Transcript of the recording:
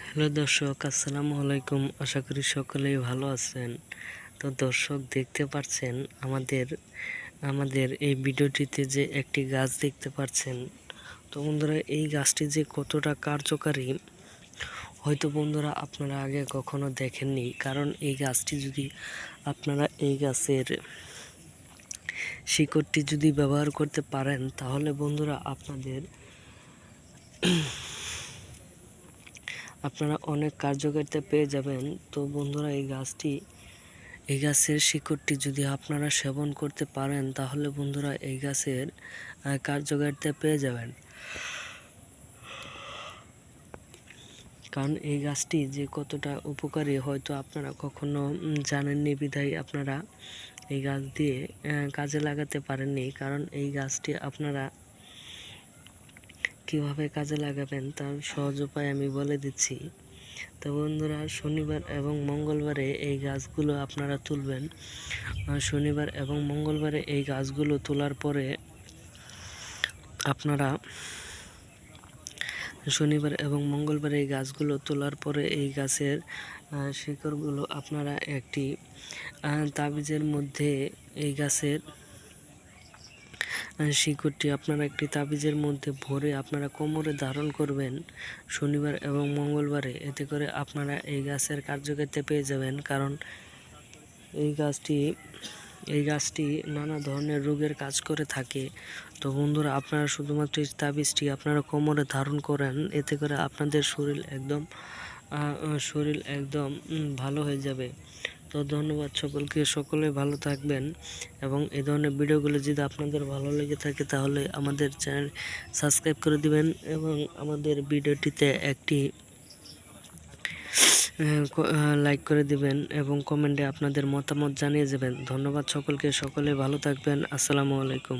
Hello দর্শক, আসসালামু আলাইকুম। আশা করি সকলেই ভালো আছেন। তো দর্শক, দেখতে পাচ্ছেন আমাদের এই ভিডিওটিতে যে একটি গাছ দেখতে পাচ্ছেন। তো বন্ধুরা, এই গাছটি যে কতটা কার্যকারী হয়তো বন্ধুরা আপনারা আগে কখনো দেখেননি। কারণ এই গাছটি যদি আপনারা এই গাছের শিকড়টি যদি ব্যবহার করতে পারেন, তাহলে বন্ধুরা আপনারা অনেক কার্যকারিতা পেয়ে যাবেন। তো বন্ধুরা, এই গাছের শিকড়টি যদি আপনারা সেবন করতে পারেন, তাহলে বন্ধুরা এই গাছের কার্যকারিতা পেয়ে যাবেন। কারণ এই গাছটি যে কতটা উপকারী হয়তো আপনারা কখনো জানেননি, বিধায় আপনারা এই গাছ দিয়ে কাজে লাগাতে পারেননি। কারণ এই গাছটি আপনারা কিভাবে কাজে লাগাবেন তার সহজ উপায় আমি বলে দিচ্ছি। তো বন্ধুরা, শনিবার এবং মঙ্গলবারে এই গাছগুলো আপনারা তুলবেন। শনিবার এবং মঙ্গলবারে এই গাছগুলো তোলার পরে আপনারা এই গাছগুলো তোলার পরে এই গাছের শিকড়গুলো আপনারা একটি তাবিজের মধ্যে এই গাছের শিকড়টি আপনারা একটি তাবিজের মধ্যে ভরে আপনারা কোমরে ধারণ করবেন শনিবার এবং মঙ্গলবারে। এতে করে আপনারা এই গাছের কার্যকারিতা পেয়ে যাবেন। কারণ এই গাছটি নানা ধরনের রোগের কাজ করে থাকে। তো বন্ধুরা, আপনারা শুধুমাত্র এই তাবিজটি আপনারা কোমরে ধারণ করেন, এতে করে আপনাদের শরীর একদম ভালো হয়ে যাবে। তো ধন্যবাদ সকলকে, সকলে ভালো থাকবেন। এবং এই ধরনের ভিডিওগুলো যদি আপনাদের ভালো লেগে থাকে, তাহলে আমাদের চ্যানেল সাবস্ক্রাইব করে দিবেন এবং আমাদের ভিডিওটিতে একটি লাইক করে দিবেন এবং কমেন্টে আপনাদের মতামত জানিয়ে যাবেন। ধন্যবাদ সকলকে, সকলে ভালো থাকবেন। আসসালামু আলাইকুম।